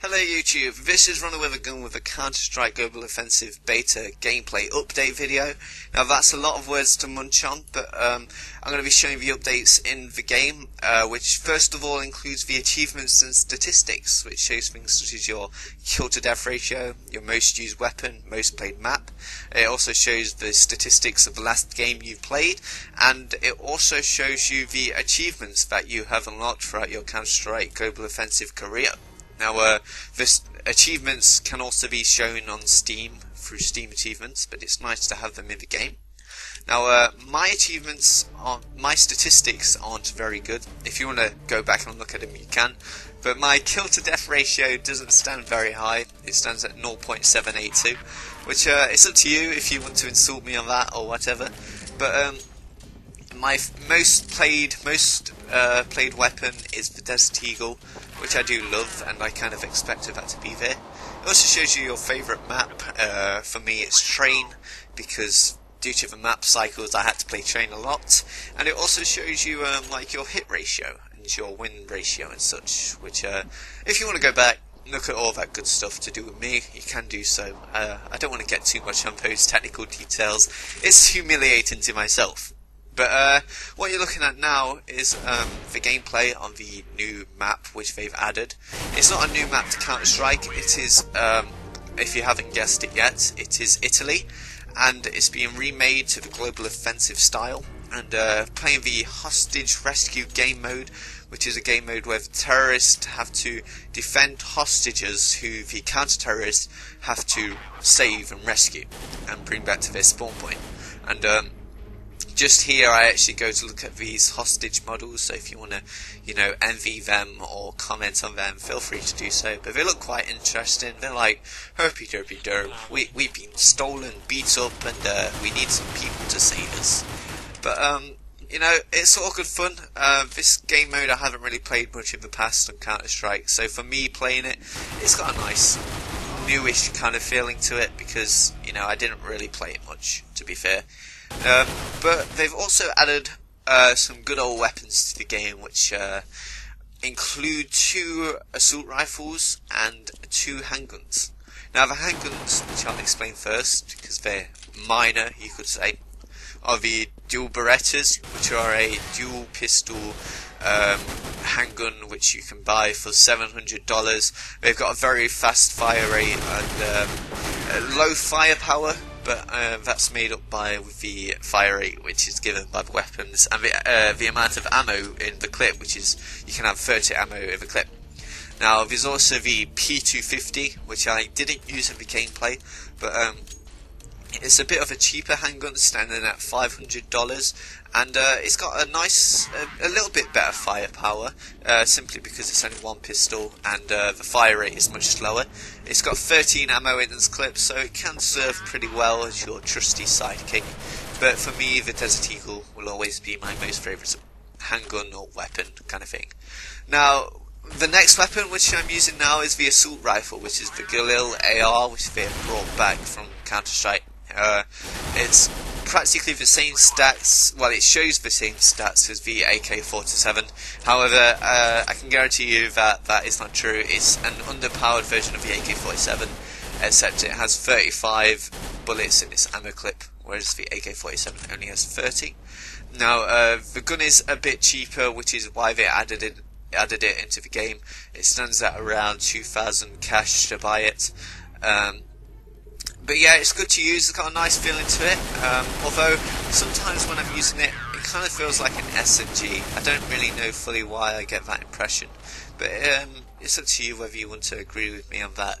Hello YouTube, this is Runner with a Gun with a Counter-Strike Global Offensive Beta gameplay update video. Now that's a lot of words to munch on, but I'm going to be showing the updates in the game, which first of all includes the achievements and statistics, which shows things such as your kill to death ratio, your most used weapon, most played map. It also shows the statistics of the last game you played, and it also shows you the achievements that you have unlocked throughout your Counter-Strike Global Offensive career. Now, this achievements can also be shown on Steam through Steam Achievements, but it's nice to have them in the game. Now, my statistics aren't very good. If you want to go back and look at them, you can. But my kill to death ratio doesn't stand very high. It stands at 0.782, which it's up to you if you want to insult me on that or whatever. But my most played weapon is the Desert Eagle, which I do love, and I kind of expected that to be there. It also shows you your favourite map. For me it's Train, because due to the map cycles I had to play Train a lot, and it also shows you like your hit ratio and your win ratio and such, which if you want to go back, look at all that good stuff to do with me, you can do so. I don't want to get too much on those technical details, it's humiliating to myself. But what you're looking at now is the gameplay on the new map which they've added. It's not a new map to Counter-Strike, it is, if you haven't guessed it yet, it is Italy, and it's being remade to the Global Offensive style, and playing the Hostage Rescue game mode, which is a game mode where the terrorists have to defend hostages who the counter-terrorists have to save and rescue and bring back to their spawn point. And just here I actually go to look at these hostage models, so if you want to, envy them or comment on them, feel free to do so. But they look quite interesting. They're like, herpy derpy derp, we've been stolen, beat up, and we need some people to save us. But, it's all good fun. This game mode I haven't really played much in the past on Counter-Strike, so for me playing it, it's got a nice newish kind of feeling to it, because, I didn't really play it much, to be fair. But they've also added some good old weapons to the game, which include 2 assault rifles and 2 handguns. Now the handguns, which I'll explain first, because they're minor, you could say, are the dual Berettas, which are a dual pistol handgun which you can buy for $700. They've got a very fast fire rate and low firepower, but that's made up by the fire rate which is given by the weapons, and the amount of ammo in the clip, which is, you can have 30 ammo in the clip. Now there's also the P250, which I didn't use in the gameplay, but it's a bit of a cheaper handgun, standing at $500, and it's got a little bit better firepower, simply because it's only 1 pistol, and the fire rate is much slower. It's got 13 ammo in this clip, so it can serve pretty well as your trusty sidekick. But for me, the Desert Eagle will always be my most favourite handgun or weapon kind of thing. Now, the next weapon which I'm using now is the assault rifle, which is the Galil AR, which they have brought back from Counter-Strike. It's practically the same stats, well, it shows the same stats as the AK-47. However, I can guarantee you that that is not true. It's an underpowered version of the AK-47, except it has 35 bullets in its ammo clip, whereas the AK-47 only has 30. Now, the gun is a bit cheaper, which is why they added it into the game. It stands at around 2,000 cash to buy it. But yeah, it's good to use, it's got a nice feeling to it, although sometimes when I'm using it, it kind of feels like an SMG. I don't really know fully why I get that impression, but it's up to you whether you want to agree with me on that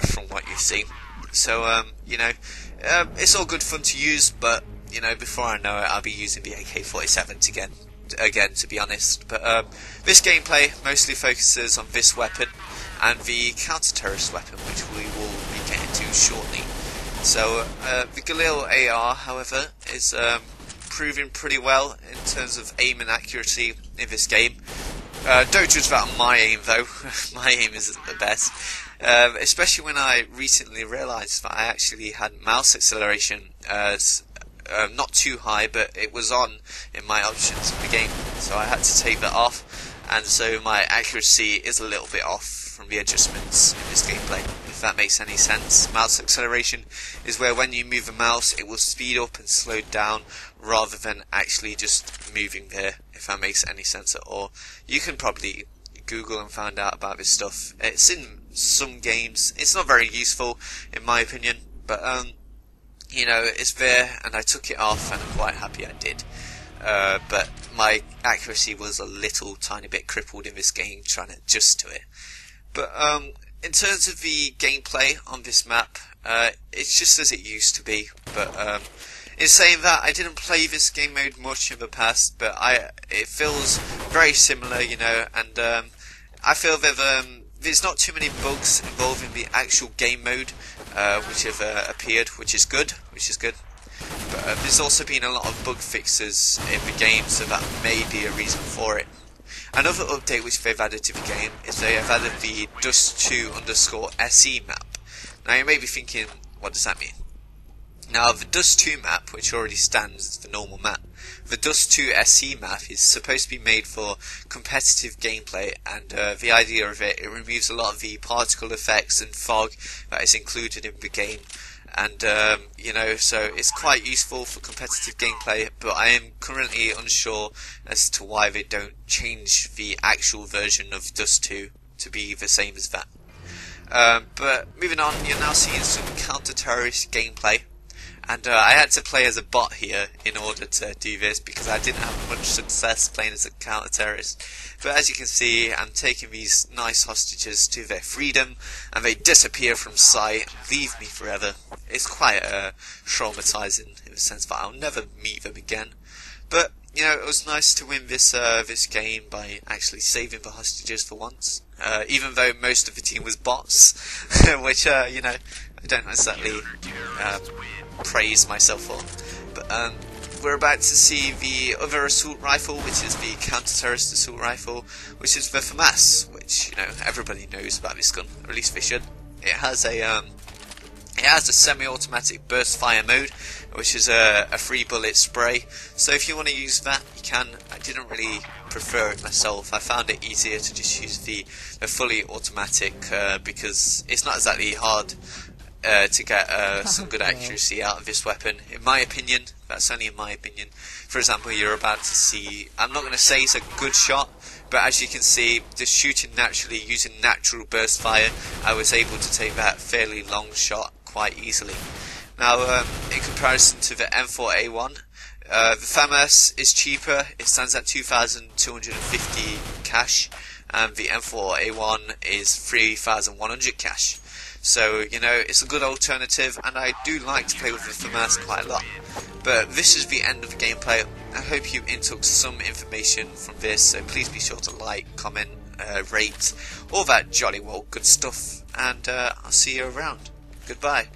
from what you've seen. So, it's all good fun to use, but, before I know it, I'll be using the AK-47 again, to be honest. But this gameplay mostly focuses on this weapon and the counter-terrorist weapon, which we will be getting to shortly. So the Galil AR, however, is proving pretty well in terms of aim and accuracy in this game. Don't judge that on my aim though, my aim isn't the best, especially when I recently realised that I actually had mouse acceleration not too high, but it was on in my options in the game, so I had to take that off, and so my accuracy is a little bit off from the adjustments in this gameplay, if that makes any sense. Mouse acceleration is where when you move the mouse it will speed up and slow down rather than actually just moving there, if that makes any sense at all. You can probably Google and find out about this stuff. It's in some games. It's not very useful in my opinion, but you know, it's there and I took it off and I'm quite happy I did. But my accuracy was a little tiny bit crippled in this game trying to adjust to it. But in terms of the gameplay on this map, it's just as it used to be. But in saying that, I didn't play this game mode much in the past, but it feels very similar, you know, and I feel that there's not too many bugs involving the actual game mode which have appeared, which is good. But there's also been a lot of bug fixes in the game, so that may be a reason for it. Another update which they've added to the game is they have added the Dust2_SE map. Now you may be thinking, what does that mean? Now the Dust2 map, which already stands as the normal map, the Dust2 map is supposed to be made for competitive gameplay, and the idea of it removes a lot of the particle effects and fog that is included in the game. And you know, so it's quite useful for competitive gameplay, but I am currently unsure as to why they don't change the actual version of Dust 2 to be the same as that. But moving on, you're now seeing some counter-terrorist gameplay, and I had to play as a bot here in order to do this because I didn't have much success playing as a counter-terrorist. But as you can see, I'm taking these nice hostages to their freedom, and they disappear from sight and leave me forever. It's quite traumatizing in the sense that I'll never meet them again. But you know, it was nice to win this game by actually saving the hostages for once. Even though most of the team was bots, which you know, I don't exactly praise myself for. But we're about to see the other assault rifle, which is the counter-terrorist assault rifle, which is the FAMAS, which, you know, everybody knows about this gun, or at least they should. It has a semi-automatic burst fire mode, which is a free bullet spray, so if you want to use that, you can. I didn't really prefer it myself. I found it easier to just use the fully automatic, because it's not exactly hard to get some good accuracy out of this weapon, in my opinion. That's only in my opinion. For example, you're about to see, I'm not going to say it's a good shot, but as you can see, just shooting naturally using natural burst fire, I was able to take that fairly long shot quite easily. Now, in comparison to the M4A1, the FAMAS is cheaper. It stands at 2,250 cash, and the M4A1 is 3,100 cash. So, you know, it's a good alternative, and I do like to play with the FAMAS quite a lot. But this is the end of the gameplay. I hope you intook some information from this, so please be sure to like, comment, rate, all that jolly well good stuff, and I'll see you around. Goodbye.